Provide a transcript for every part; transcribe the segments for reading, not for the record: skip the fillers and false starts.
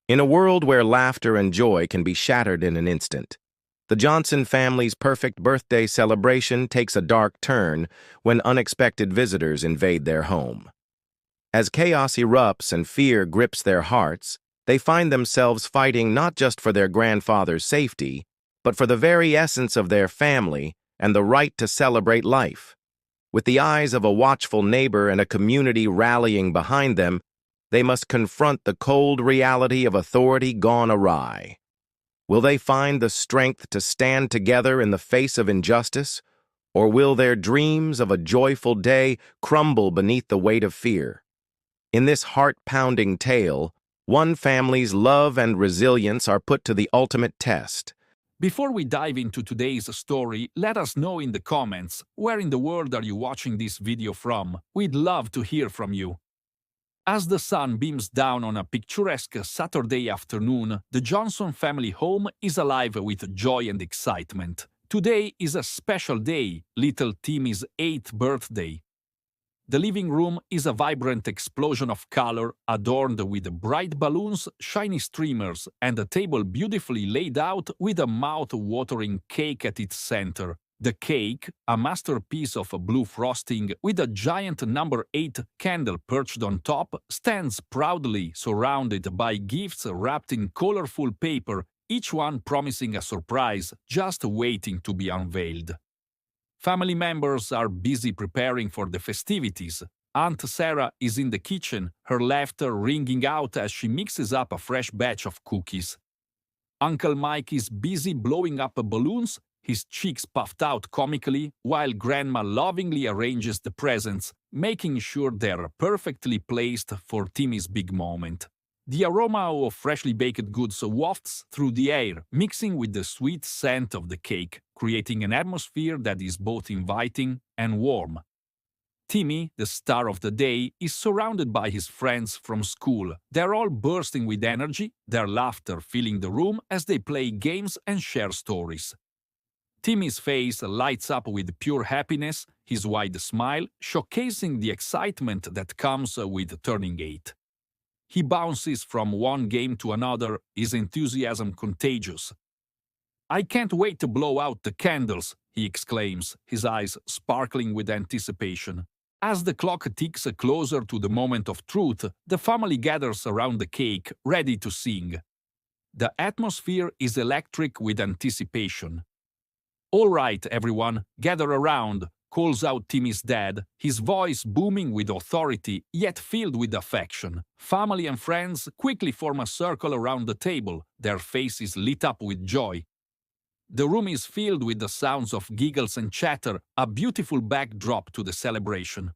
In a world where laughter and joy can be shattered in an instant, the Johnson family's perfect birthday celebration takes a dark turn when unexpected visitors invade their home. As chaos erupts and fear grips their hearts, they find themselves fighting not just for their grandfather's safety, but for the very essence of their family and the right to celebrate life. With the eyes of a watchful neighbor and a community rallying behind them, they must confront the cold reality of authority gone awry. Will they find the strength to stand together in the face of injustice, or will their dreams of a joyful day crumble beneath the weight of fear? In this heart-pounding tale, one family's love and resilience are put to the ultimate test. Before we dive into today's story, let us know in the comments where in the world are you watching this video from. We'd love to hear from you. As the sun beams down on a picturesque Saturday afternoon, the Johnson family home is alive with joy and excitement. Today is a special day, little Timmy's 8th birthday. The living room is a vibrant explosion of color, adorned with bright balloons, shiny streamers, and a table beautifully laid out with a mouth-watering cake at its center. The cake, a masterpiece of blue frosting with a giant number 8 candle perched on top, stands proudly surrounded by gifts wrapped in colorful paper, each one promising a surprise just waiting to be unveiled. Family members are busy preparing for the festivities. Aunt Sarah is in the kitchen, her laughter ringing out as she mixes up a fresh batch of cookies. Uncle Mike is busy blowing up balloons, his cheeks puffed out comically, while Grandma lovingly arranges the presents, making sure they're perfectly placed for Timmy's big moment. The aroma of freshly baked goods wafts through the air, mixing with the sweet scent of the cake, creating an atmosphere that is both inviting and warm. Timmy, the star of the day, is surrounded by his friends from school. They're all bursting with energy, their laughter filling the room as they play games and share stories. Timmy's face lights up with pure happiness, his wide smile showcasing the excitement that comes with turning 8. He bounces from one game to another, his enthusiasm contagious. "I can't wait to blow out the candles," he exclaims, his eyes sparkling with anticipation. As the clock ticks closer to the moment of truth, the family gathers around the cake, ready to sing. The atmosphere is electric with anticipation. "All right, everyone, gather around," calls out Timmy's dad, his voice booming with authority yet filled with affection. Family and friends quickly form a circle around the table, their faces lit up with joy. The room is filled with the sounds of giggles and chatter, a beautiful backdrop to the celebration.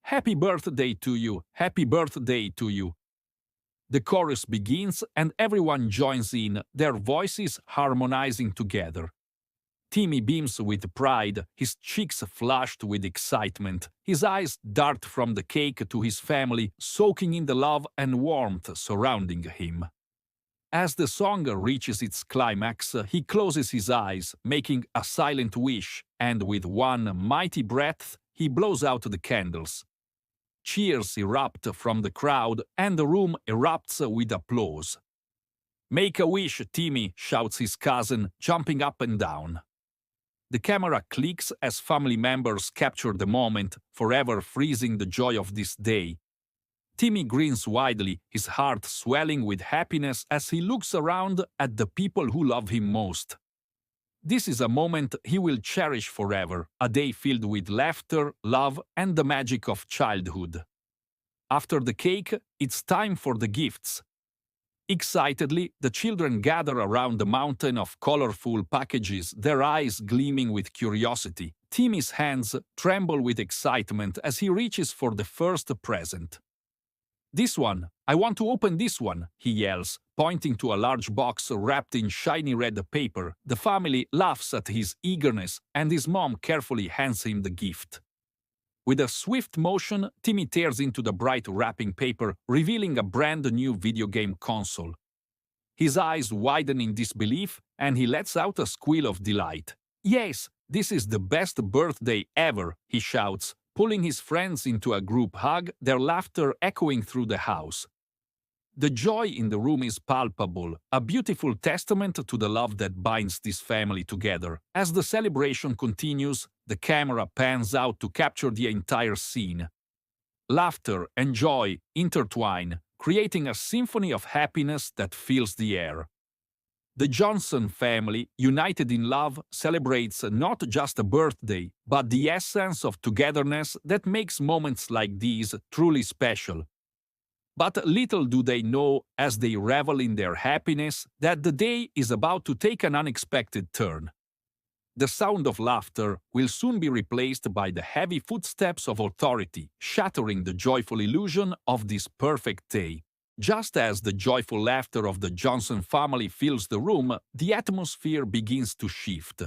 "Happy birthday to you! Happy birthday to you!" The chorus begins and everyone joins in, their voices harmonizing together. Timmy beams with pride, his cheeks flushed with excitement. His eyes dart from the cake to his family, soaking in the love and warmth surrounding him. As the song reaches its climax, he closes his eyes, making a silent wish, and with one mighty breath, he blows out the candles. Cheers erupt from the crowd, and the room erupts with applause. "Make a wish, Timmy," shouts his cousin, jumping up and down. The camera clicks as family members capture the moment, forever freezing the joy of this day. Timmy grins widely, his heart swelling with happiness as he looks around at the people who love him most. This is a moment he will cherish forever, a day filled with laughter, love, and the magic of childhood. After the cake, it's time for the gifts. Excitedly, the children gather around the mountain of colorful packages, their eyes gleaming with curiosity. Timmy's hands tremble with excitement as he reaches for the first present. "This one! I want to open this one!" he yells, pointing to a large box wrapped in shiny red paper. The family laughs at his eagerness, and his mom carefully hands him the gift. With a swift motion, Timmy tears into the bright wrapping paper, revealing a brand new video game console. His eyes widen in disbelief, and he lets out a squeal of delight. "Yes, this is the best birthday ever," he shouts, pulling his friends into a group hug, their laughter echoing through the house. The joy in the room is palpable, a beautiful testament to the love that binds this family together. As the celebration continues, the camera pans out to capture the entire scene. Laughter and joy intertwine, creating a symphony of happiness that fills the air. The Johnson family, united in love, celebrates not just a birthday, but the essence of togetherness that makes moments like these truly special. But little do they know, as they revel in their happiness, that the day is about to take an unexpected turn. The sound of laughter will soon be replaced by the heavy footsteps of authority, shattering the joyful illusion of this perfect day. Just as the joyful laughter of the Johnson family fills the room, the atmosphere begins to shift.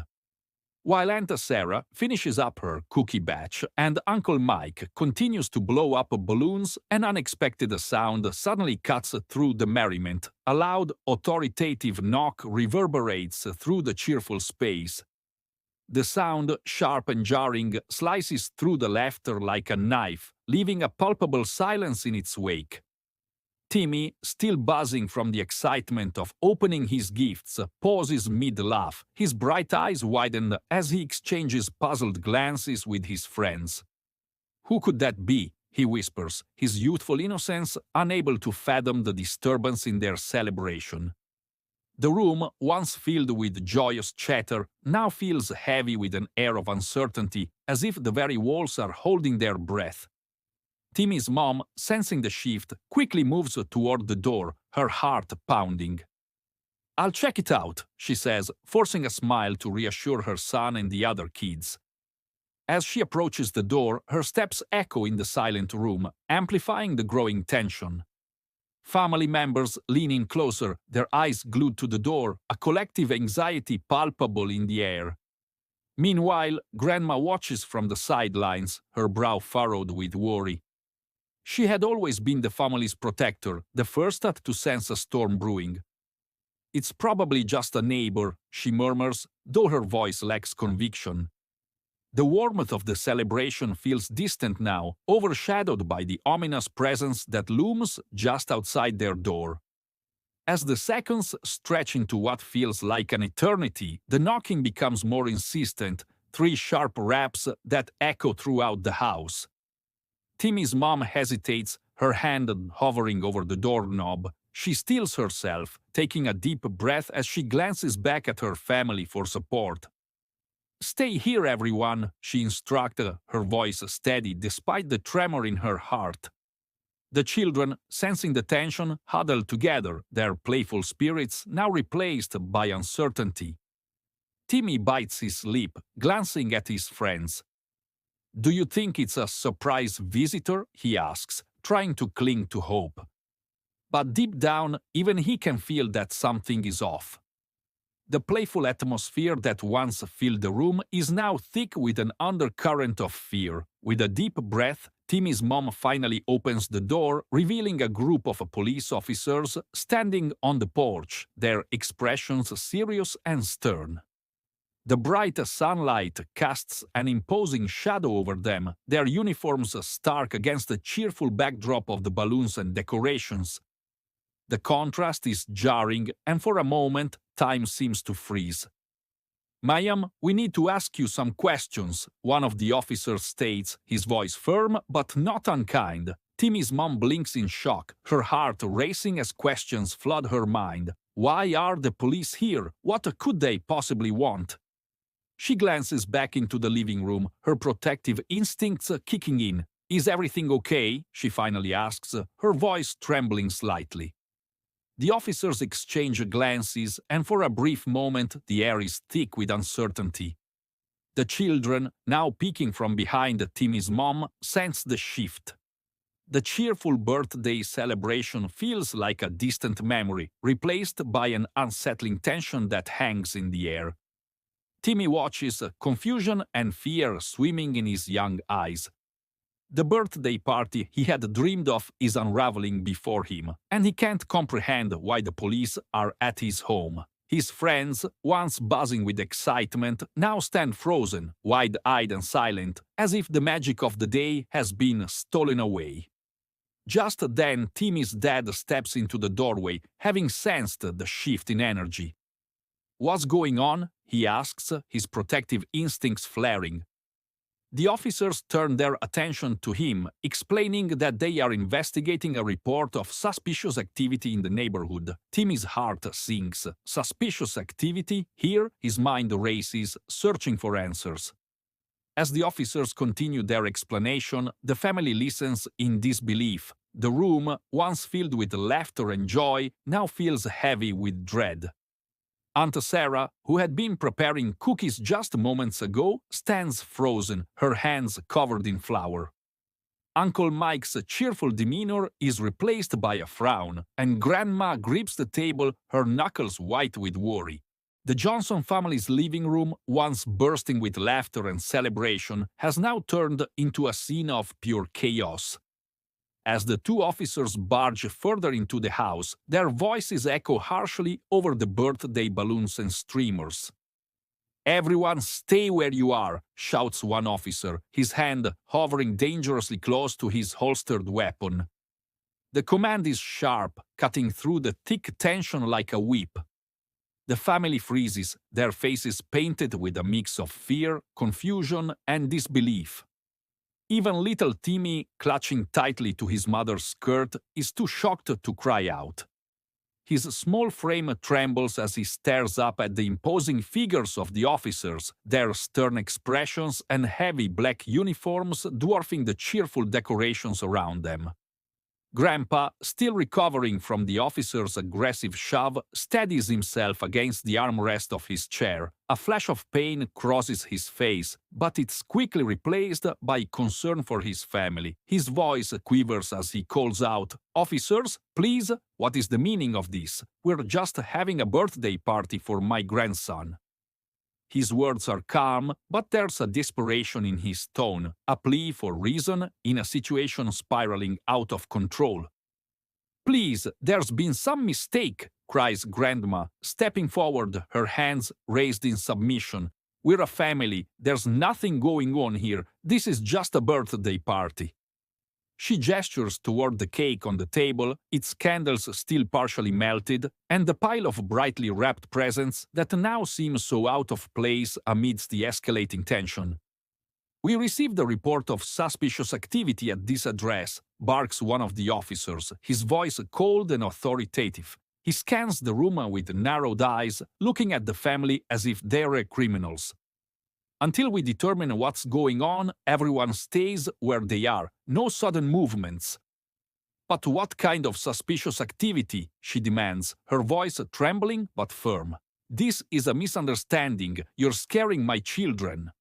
While Aunt Sarah finishes up her cookie batch and Uncle Mike continues to blow up balloons, an unexpected sound suddenly cuts through the merriment. A loud, authoritative knock reverberates through the cheerful space. The sound, sharp and jarring, slices through the laughter like a knife, leaving a palpable silence in its wake. Timmy, still buzzing from the excitement of opening his gifts, pauses mid-laugh, his bright eyes widen as he exchanges puzzled glances with his friends. "Who could that be?" he whispers, his youthful innocence unable to fathom the disturbance in their celebration. The room, once filled with joyous chatter, now feels heavy with an air of uncertainty, as if the very walls are holding their breath. Timmy's mom, sensing the shift, quickly moves toward the door, her heart pounding. "I'll check it out," she says, forcing a smile to reassure her son and the other kids. As she approaches the door, her steps echo in the silent room, amplifying the growing tension. Family members lean in closer, their eyes glued to the door, a collective anxiety palpable in the air. Meanwhile, Grandma watches from the sidelines, her brow furrowed with worry. She had always been the family's protector, the first to sense a storm brewing. "It's probably just a neighbor," she murmurs, though her voice lacks conviction. The warmth of the celebration feels distant now, overshadowed by the ominous presence that looms just outside their door. As the seconds stretch into what feels like an eternity, the knocking becomes more insistent, 3 sharp raps that echo throughout the house. Timmy's mom hesitates, her hand hovering over the doorknob. She steels herself, taking a deep breath as she glances back at her family for support. "Stay here, everyone," she instructs, her voice steady despite the tremor in her heart. The children, sensing the tension, huddle together, their playful spirits now replaced by uncertainty. Timmy bites his lip, glancing at his friends. "Do you think it's a surprise visitor?" he asks, trying to cling to hope. But deep down, even he can feel that something is off. The playful atmosphere that once filled the room is now thick with an undercurrent of fear. With a deep breath, Timmy's mom finally opens the door, revealing a group of police officers standing on the porch, their expressions serious and stern. The bright sunlight casts an imposing shadow over them, their uniforms stark against the cheerful backdrop of the balloons and decorations. The contrast is jarring, and for a moment, time seems to freeze. "Ma'am, we need to ask you some questions," one of the officers states, his voice firm but not unkind. Timmy's mom blinks in shock, her heart racing as questions flood her mind. Why are the police here? What could they possibly want? She glances back into the living room, her protective instincts kicking in. "Is everything okay?" she finally asks, her voice trembling slightly. The officers exchange glances, and for a brief moment the air is thick with uncertainty. The children, now peeking from behind Timmy's mom, sense the shift. The cheerful birthday celebration feels like a distant memory, replaced by an unsettling tension that hangs in the air. Timmy watches, confusion and fear swimming in his young eyes. The birthday party he had dreamed of is unraveling before him, and he can't comprehend why the police are at his home. His friends, once buzzing with excitement, now stand frozen, wide-eyed and silent, as if the magic of the day has been stolen away. Just then, Timmy's dad steps into the doorway, having sensed the shift in energy. "What's going on?" he asks, his protective instincts flaring. The officers turn their attention to him, explaining that they are investigating a report of suspicious activity in the neighborhood. Timmy's heart sinks. Suspicious activity? Here, his mind races, searching for answers. As the officers continue their explanation, the family listens in disbelief. The room, once filled with laughter and joy, now feels heavy with dread. Aunt Sarah, who had been preparing cookies just moments ago, stands frozen, her hands covered in flour. Uncle Mike's cheerful demeanor is replaced by a frown, and Grandma grips the table, her knuckles white with worry. The Johnson family's living room, once bursting with laughter and celebration, has now turned into a scene of pure chaos. As the two officers barge further into the house, their voices echo harshly over the birthday balloons and streamers. "Everyone stay where you are," shouts one officer, his hand hovering dangerously close to his holstered weapon. The command is sharp, cutting through the thick tension like a whip. The family freezes, their faces painted with a mix of fear, confusion, and disbelief. Even little Timmy, clutching tightly to his mother's skirt, is too shocked to cry out. His small frame trembles as he stares up at the imposing figures of the officers, their stern expressions and heavy black uniforms dwarfing the cheerful decorations around them. Grandpa, still recovering from the officer's aggressive shove, steadies himself against the armrest of his chair. A flash of pain crosses his face, but it's quickly replaced by concern for his family. His voice quivers as he calls out, "Officers, please, what is the meaning of this? We're just having a birthday party for my grandson." His words are calm, but there's a desperation in his tone, a plea for reason in a situation spiraling out of control. "Please, there's been some mistake," cries Grandma, stepping forward, her hands raised in submission. "We're a family, there's nothing going on here, this is just a birthday party." She gestures toward the cake on the table, its candles still partially melted, and the pile of brightly wrapped presents that now seem so out of place amidst the escalating tension. "We received a report of suspicious activity at this address," barks one of the officers, his voice cold and authoritative. He scans the room with narrowed eyes, looking at the family as if they were criminals. "Until we determine what's going on, everyone stays where they are, no sudden movements." "But what kind of suspicious activity?" she demands, her voice trembling but firm. "This is a misunderstanding, you're scaring my children."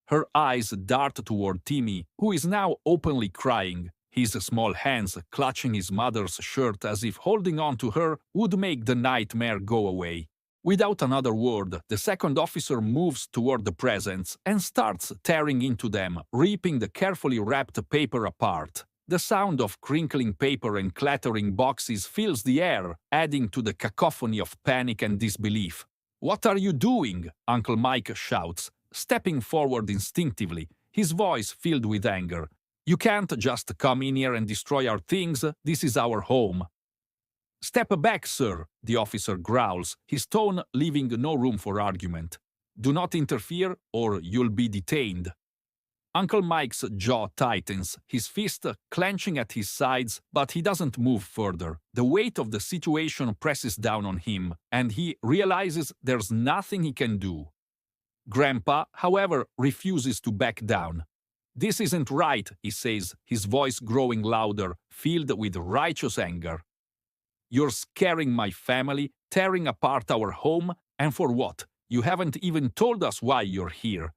Her eyes dart toward Timmy, who is now openly crying, his small hands clutching his mother's shirt as if holding on to her would make the nightmare go away. Without another word, the second officer moves toward the presents and starts tearing into them, ripping the carefully wrapped paper apart. The sound of crinkling paper and clattering boxes fills the air, adding to the cacophony of panic and disbelief. "What are you doing?" Uncle Mike shouts, stepping forward instinctively, his voice filled with anger. "You can't just come in here and destroy our things, this is our home." "Step back, sir," the officer growls, his tone leaving no room for argument. "Do not interfere or you'll be detained." Uncle Mike's jaw tightens, his fist clenching at his sides, but he doesn't move further. The weight of the situation presses down on him, and he realizes there's nothing he can do. Grandpa, however, refuses to back down. "This isn't right," he says, his voice growing louder, filled with righteous anger. "You're scaring my family, tearing apart our home, and for what? You haven't even told us why you're here."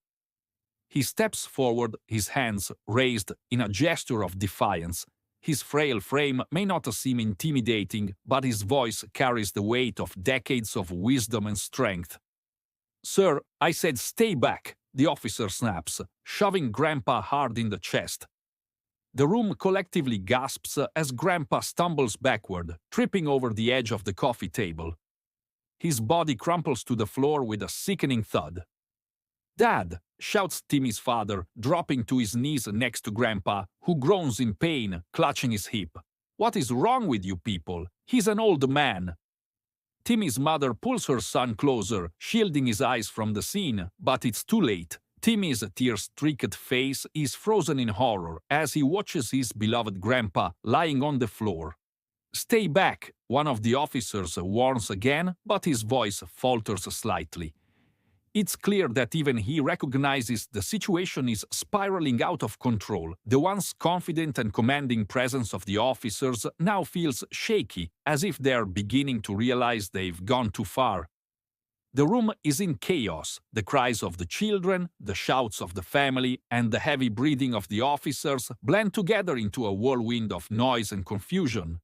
He steps forward, his hands raised in a gesture of defiance. His frail frame may not seem intimidating, but his voice carries the weight of decades of wisdom and strength. "Sir, I said stay back," the officer snaps, shoving Grandpa hard in the chest. The room collectively gasps as Grandpa stumbles backward, tripping over the edge of the coffee table. His body crumples to the floor with a sickening thud. "Dad," shouts Timmy's father, dropping to his knees next to Grandpa, who groans in pain, clutching his hip. "What is wrong with you people? He's an old man." Timmy's mother pulls her son closer, shielding his eyes from the scene, but it's too late. Timmy's tear-streaked face is frozen in horror as he watches his beloved grandpa lying on the floor. "Stay back," one of the officers warns again, but his voice falters slightly. It's clear that even he recognizes the situation is spiraling out of control. The once confident and commanding presence of the officers now feels shaky, as if they're beginning to realize they've gone too far. The room is in chaos. The cries of the children, the shouts of the family, and the heavy breathing of the officers blend together into a whirlwind of noise and confusion.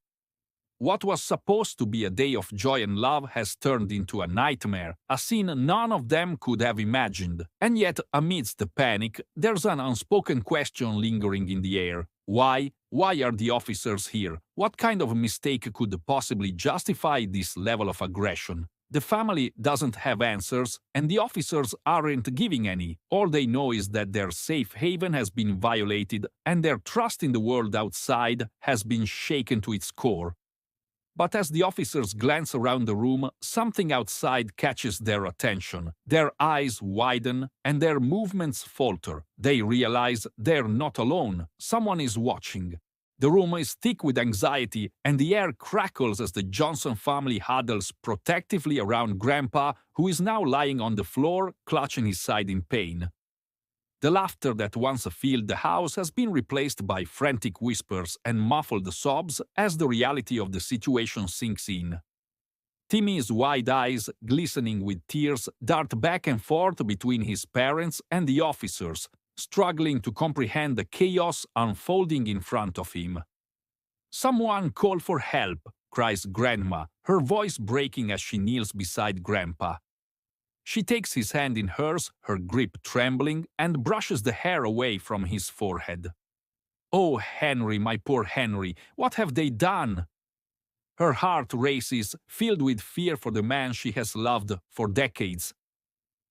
What was supposed to be a day of joy and love has turned into a nightmare, a scene none of them could have imagined. And yet, amidst the panic, there's an unspoken question lingering in the air. Why? Why are the officers here? What kind of mistake could possibly justify this level of aggression? The family doesn't have answers, and the officers aren't giving any. All they know is that their safe haven has been violated, and their trust in the world outside has been shaken to its core. But as the officers glance around the room, something outside catches their attention. Their eyes widen and their movements falter. They realize they're not alone. Someone is watching. The room is thick with anxiety, and the air crackles as the Johnson family huddles protectively around Grandpa, who is now lying on the floor, clutching his side in pain. The laughter that once filled the house has been replaced by frantic whispers and muffled sobs as the reality of the situation sinks in. Timmy's wide eyes, glistening with tears, dart back and forth between his parents and the officers, struggling to comprehend the chaos unfolding in front of him. "Someone call for help," cries Grandma, her voice breaking as she kneels beside Grandpa. She takes his hand in hers, her grip trembling, and brushes the hair away from his forehead. "Oh, Henry, my poor Henry, what have they done?" Her heart races, filled with fear for the man she has loved for decades.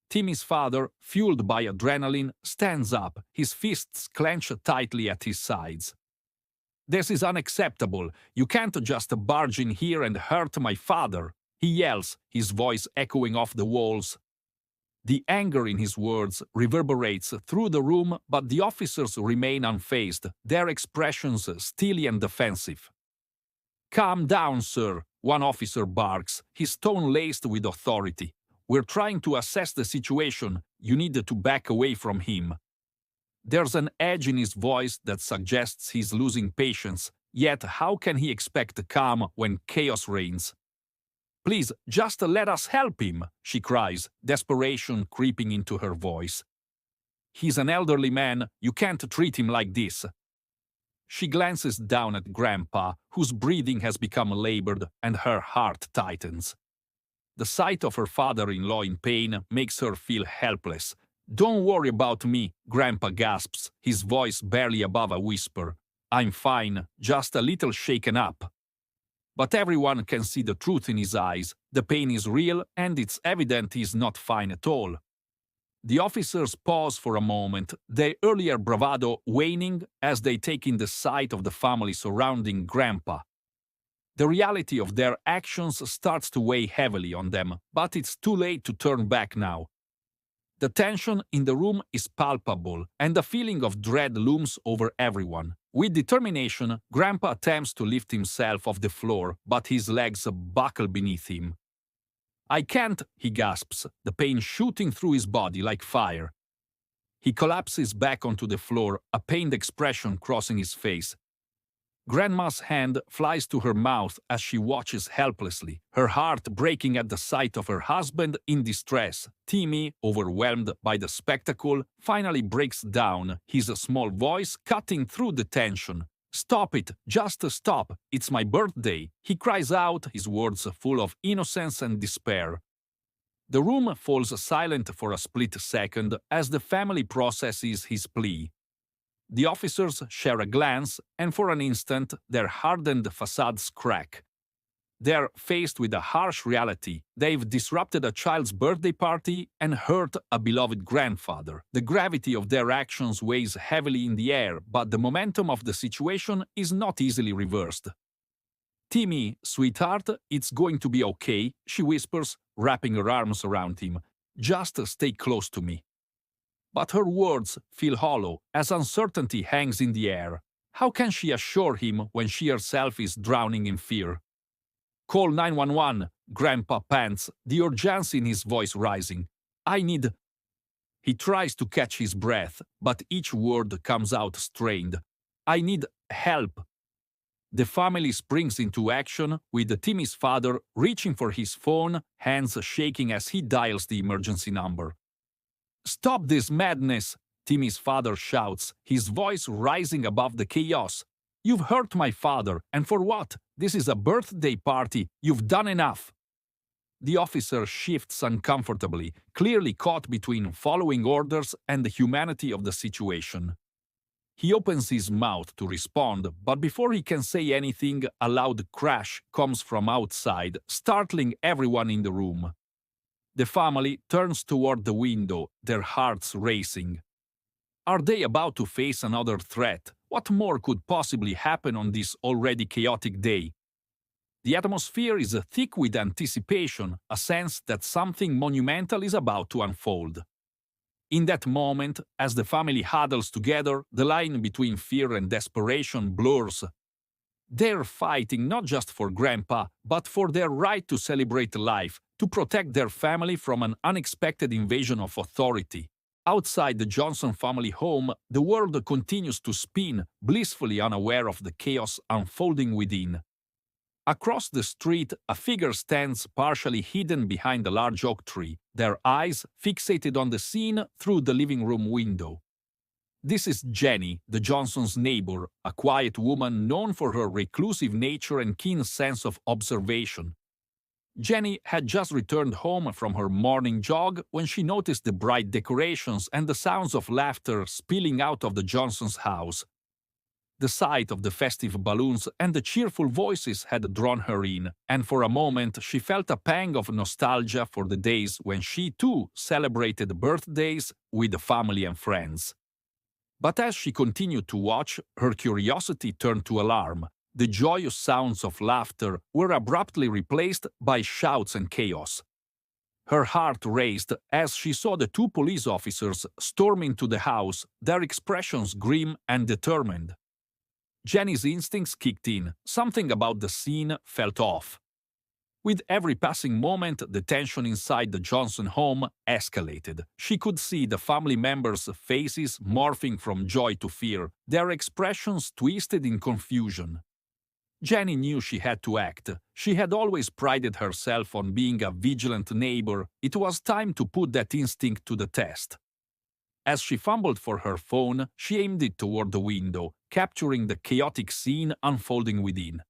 Timmy's father, fueled by adrenaline, stands up, his fists clenched tightly at his sides. "This is unacceptable. You can't just barge in here and hurt my father," he yells, his voice echoing off the walls. The anger in his words reverberates through the room, but the officers remain unfazed, their expressions steely and defensive. "Calm down, sir," one officer barks, his tone laced with authority. "We're trying to assess the situation. You need to back away from him." There's an edge in his voice that suggests he's losing patience, yet how can he expect calm when chaos reigns? "Please, just let us help him," she cries, desperation creeping into her voice. "He's an elderly man, you can't treat him like this." She glances down at Grandpa, whose breathing has become labored, and her heart tightens. The sight of her father-in-law in pain makes her feel helpless. "Don't worry about me," Grandpa gasps, his voice barely above a whisper. "I'm fine, just a little shaken up." But everyone can see the truth in his eyes. The pain is real, and it's evident he's not fine at all. The officers pause for a moment, their earlier bravado waning as they take in the sight of the family surrounding Grandpa. The reality of their actions starts to weigh heavily on them, but it's too late to turn back now. The tension in the room is palpable, and a feeling of dread looms over everyone. With determination, Grandpa attempts to lift himself off the floor, but his legs buckle beneath him. "I can't," he gasps, the pain shooting through his body like fire. He collapses back onto the floor, a pained expression crossing his face. Grandma's hand flies to her mouth as she watches helplessly, her heart breaking at the sight of her husband in distress. Timmy, overwhelmed by the spectacle, finally breaks down, his small voice cutting through the tension. "Stop it! Just stop! It's my birthday!" he cries out, his words full of innocence and despair. The room falls silent for a split second as the family processes his plea. The officers share a glance, and for an instant their hardened facades crack. They're faced with a harsh reality. They've disrupted a child's birthday party and hurt a beloved grandfather. The gravity of their actions weighs heavily in the air, but the momentum of the situation is not easily reversed. "Timmy, sweetheart, it's going to be okay," she whispers, wrapping her arms around him. "Just stay close to me." But her words feel hollow as uncertainty hangs in the air. How can she assure him when she herself is drowning in fear? "Call 911, Grandpa pants, the urgency in his voice rising. "I need—" He tries to catch his breath, but each word comes out strained. "I need help." The family springs into action, with Timmy's father reaching for his phone, hands shaking as he dials the emergency number. "Stop this madness!" Timmy's father shouts, his voice rising above the chaos. "You've hurt my father, and for what? This is a birthday party. You've done enough." The officer shifts uncomfortably, clearly caught between following orders and the humanity of the situation. He opens his mouth to respond, but before he can say anything, a loud crash comes from outside, startling everyone in the room. The family turns toward the window, their hearts racing. Are they about to face another threat? What more could possibly happen on this already chaotic day? The atmosphere is thick with anticipation, a sense that something monumental is about to unfold. In that moment, as the family huddles together, the line between fear and desperation blurs. They're fighting not just for Grandpa, but for their right to celebrate life, to protect their family from an unexpected invasion of authority. Outside the Johnson family home, the world continues to spin, blissfully unaware of the chaos unfolding within. Across the street, a figure stands partially hidden behind a large oak tree, their eyes fixated on the scene through the living room window. This is Jenny, the Johnsons' neighbor, a quiet woman known for her reclusive nature and keen sense of observation. Jenny had just returned home from her morning jog when she noticed the bright decorations and the sounds of laughter spilling out of the Johnsons' house. The sight of the festive balloons and the cheerful voices had drawn her in, and for a moment she felt a pang of nostalgia for the days when she too celebrated birthdays with family and friends. But as she continued to watch, her curiosity turned to alarm. The joyous sounds of laughter were abruptly replaced by shouts and chaos. Her heart raced as she saw the two police officers storm into the house, their expressions grim and determined. Jenny's instincts kicked in. Something about the scene felt off. With every passing moment, the tension inside the Johnson home escalated. She could see the family members' faces morphing from joy to fear, their expressions twisted in confusion. Jenny knew she had to act. She had always prided herself on being a vigilant neighbor. It was time to put that instinct to the test. As she fumbled for her phone, she aimed it toward the window, capturing the chaotic scene unfolding within.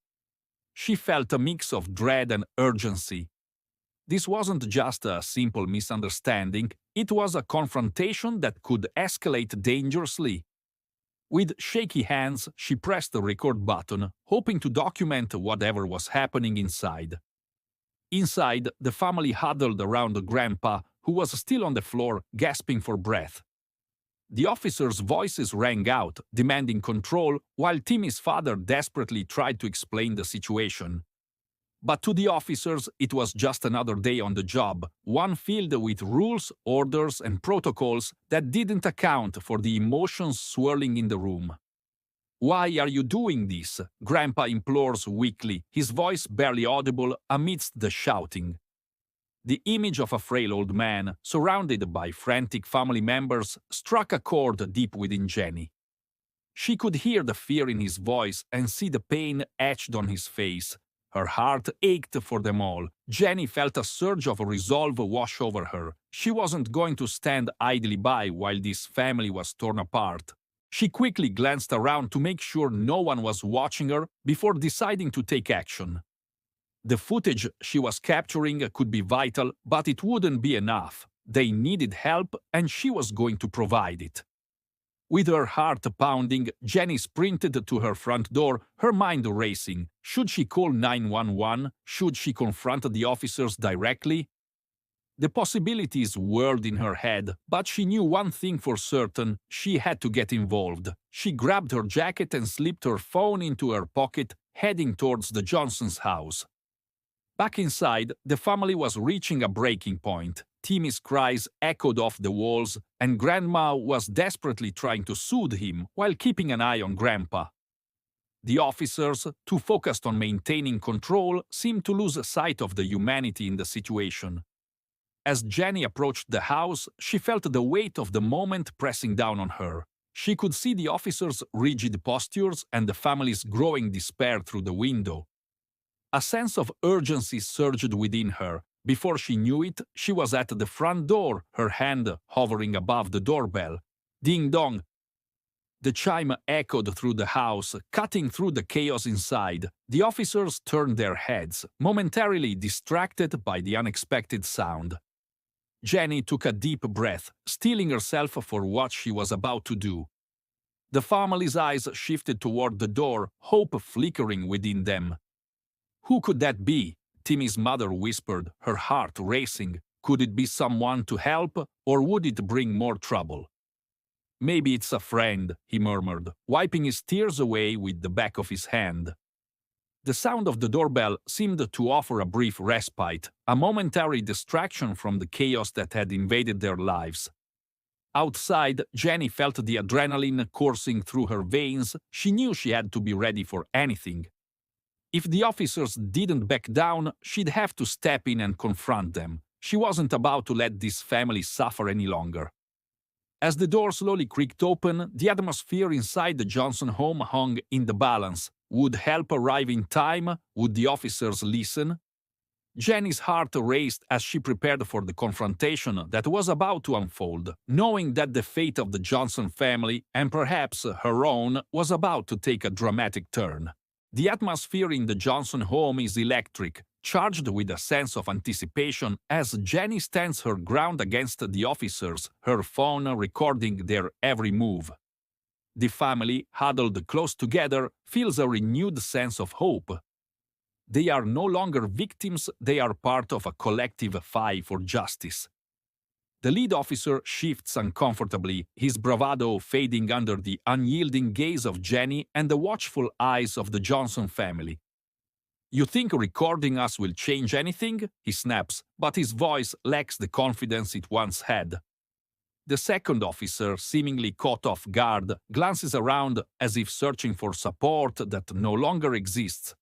She felt a mix of dread and urgency. This wasn't just a simple misunderstanding, it was a confrontation that could escalate dangerously. With shaky hands, she pressed the record button, hoping to document whatever was happening inside. Inside, the family huddled around Grandpa, who was still on the floor, gasping for breath. The officers' voices rang out, demanding control, while Timmy's father desperately tried to explain the situation. But to the officers, it was just another day on the job, one filled with rules, orders, and protocols that didn't account for the emotions swirling in the room. "Why are you doing this?" Grandpa implores weakly, his voice barely audible amidst the shouting. The image of a frail old man, surrounded by frantic family members, struck a chord deep within Jenny. She could hear the fear in his voice and see the pain etched on his face. Her heart ached for them all. Jenny felt a surge of resolve wash over her. She wasn't going to stand idly by while this family was torn apart. She quickly glanced around to make sure no one was watching her before deciding to take action. The footage she was capturing could be vital, but it wouldn't be enough. They needed help, and she was going to provide it. With her heart pounding, Jenny sprinted to her front door, her mind racing. Should she call 911? Should she confront the officers directly? The possibilities whirled in her head, but she knew one thing for certain: she had to get involved. She grabbed her jacket and slipped her phone into her pocket, heading towards the Johnsons' house. Back inside, the family was reaching a breaking point. Timmy's cries echoed off the walls, and Grandma was desperately trying to soothe him while keeping an eye on Grandpa. The officers, too focused on maintaining control, seemed to lose sight of the humanity in the situation. As Jenny approached the house, she felt the weight of the moment pressing down on her. She could see the officers' rigid postures and the family's growing despair through the window. A sense of urgency surged within her. Before she knew it, she was at the front door, her hand hovering above the doorbell. Ding dong! The chime echoed through the house, cutting through the chaos inside. The officers turned their heads, momentarily distracted by the unexpected sound. Jenny took a deep breath, steeling herself for what she was about to do. The family's eyes shifted toward the door, hope flickering within them. Who could that be? Timmy's mother whispered, her heart racing. Could it be someone to help, or would it bring more trouble? Maybe it's a friend, he murmured, wiping his tears away with the back of his hand. The sound of the doorbell seemed to offer a brief respite, a momentary distraction from the chaos that had invaded their lives. Outside, Jenny felt the adrenaline coursing through her veins. She knew she had to be ready for anything. If the officers didn't back down, she'd have to step in and confront them. She wasn't about to let this family suffer any longer. As the door slowly creaked open, the atmosphere inside the Johnson home hung in the balance. Would help arrive in time? Would the officers listen? Jenny's heart raced as she prepared for the confrontation that was about to unfold, knowing that the fate of the Johnson family, and perhaps her own, was about to take a dramatic turn. The atmosphere in the Johnson home is electric, charged with a sense of anticipation as Jenny stands her ground against the officers, her phone recording their every move. The family, huddled close together, feels a renewed sense of hope. They are no longer victims, they are part of a collective fight for justice. The lead officer shifts uncomfortably, his bravado fading under the unyielding gaze of Jenny and the watchful eyes of the Johnson family. "You think recording us will change anything?" he snaps, but his voice lacks the confidence it once had. The second officer, seemingly caught off guard, glances around as if searching for support that no longer exists.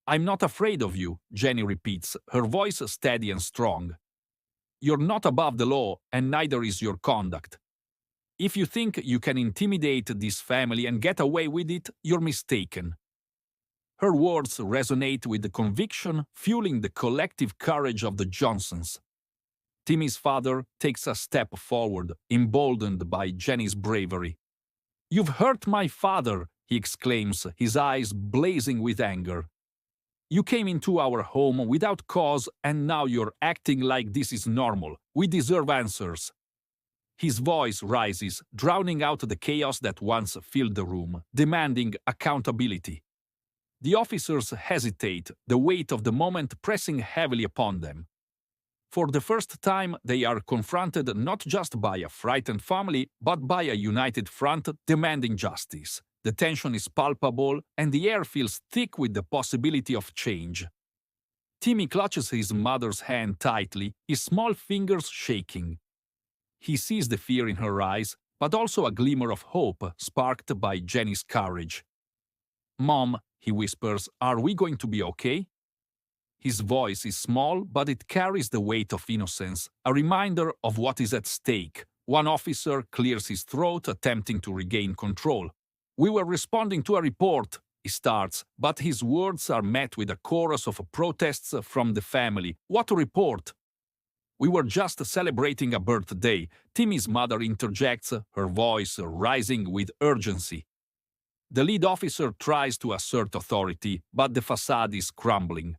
"I'm not afraid of you," Jenny repeats, her voice steady and strong. "You're not above the law, and neither is your conduct. If you think you can intimidate this family and get away with it, you're mistaken." Her words resonate with the conviction fueling the collective courage of the Johnsons. Timmy's father takes a step forward, emboldened by Jenny's bravery. "You've hurt my father," he exclaims, his eyes blazing with anger. "You came into our home without cause, and now you're acting like this is normal. We deserve answers." His voice rises, drowning out the chaos that once filled the room, demanding accountability. The officers hesitate, the weight of the moment pressing heavily upon them. For the first time, they are confronted not just by a frightened family, but by a united front demanding justice. The tension is palpable, and the air feels thick with the possibility of change. Timmy clutches his mother's hand tightly, his small fingers shaking. He sees the fear in her eyes, but also a glimmer of hope sparked by Jenny's courage. "Mom," he whispers, "are we going to be okay?" His voice is small, but it carries the weight of innocence, a reminder of what is at stake. One officer clears his throat, attempting to regain control. "We were responding to a report," he starts, but his words are met with a chorus of protests from the family. "What report?" "We were just celebrating a birthday," Timmy's mother interjects, her voice rising with urgency. The lead officer tries to assert authority, but the facade is crumbling.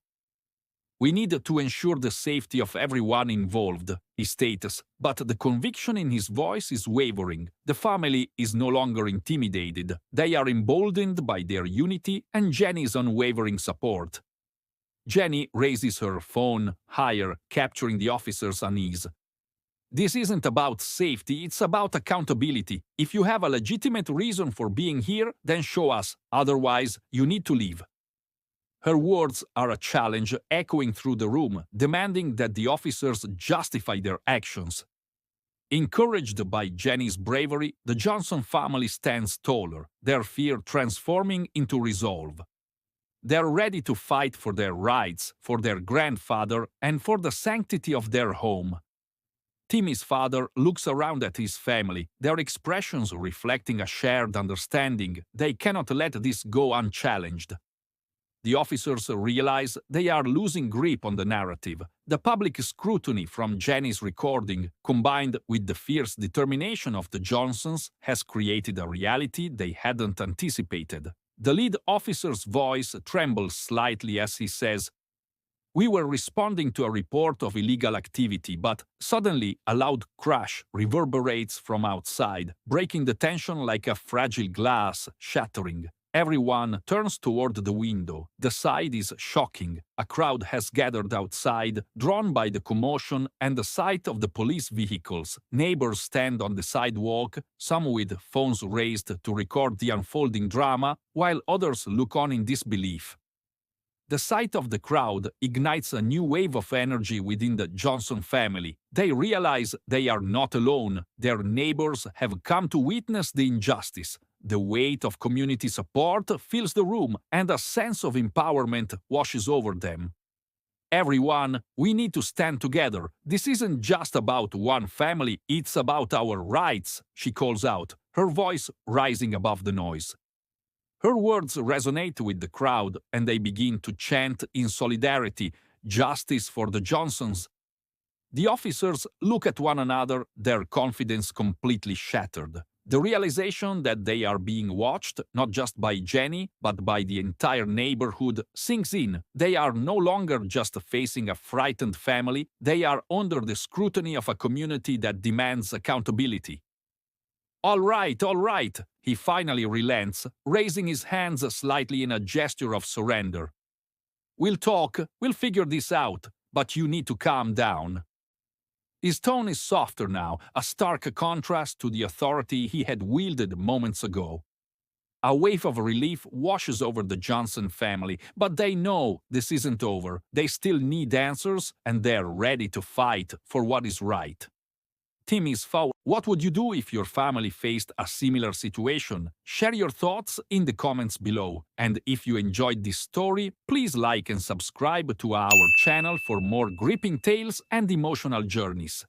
We need to ensure the safety of everyone involved, he states, but the conviction in his voice is wavering. The family is no longer intimidated. They are emboldened by their unity and Jenny's unwavering support. Jenny raises her phone higher, capturing the officer's unease. This isn't about safety, it's about accountability. If you have a legitimate reason for being here, then show us. Otherwise, you need to leave. Her words are a challenge echoing through the room, demanding that the officers justify their actions. Encouraged by Jenny's bravery, the Johnson family stands taller, their fear transforming into resolve. They're ready to fight for their rights, for their grandfather, and for the sanctity of their home. Timmy's father looks around at his family, their expressions reflecting a shared understanding. They cannot let this go unchallenged. The officers realize they are losing grip on the narrative. The public scrutiny from Jenny's recording, combined with the fierce determination of the Johnsons, has created a reality they hadn't anticipated. The lead officer's voice trembles slightly as he says, "We were responding to a report of illegal activity, but suddenly a loud crash reverberates from outside, breaking the tension like a fragile glass shattering. Everyone turns toward the window. The sight is shocking. A crowd has gathered outside, drawn by the commotion and the sight of the police vehicles. Neighbors stand on the sidewalk, some with phones raised to record the unfolding drama, while others look on in disbelief. The sight of the crowd ignites a new wave of energy within the Johnson family. They realize they are not alone. Their neighbors have come to witness the injustice. The weight of community support fills the room, and a sense of empowerment washes over them. Everyone, we need to stand together. This isn't just about one family, it's about our rights, she calls out, her voice rising above the noise. Her words resonate with the crowd, and they begin to chant in solidarity, "Justice for the Johnsons." The officers look at one another, their confidence completely shattered. The realization that they are being watched, not just by Jenny, but by the entire neighborhood, sinks in. They are no longer just facing a frightened family, they are under the scrutiny of a community that demands accountability. All right, he finally relents, raising his hands slightly in a gesture of surrender. "We'll talk, we'll figure this out, but you need to calm down." His tone is softer now, a stark contrast to the authority he had wielded moments ago. A wave of relief washes over the Johnson family, but they know this isn't over. They still need answers, and they're ready to fight for what is right. Timmy's foul. What would you do if your family faced a similar situation? Share your thoughts in the comments below. And if you enjoyed this story, please like and subscribe to our channel for more gripping tales and emotional journeys.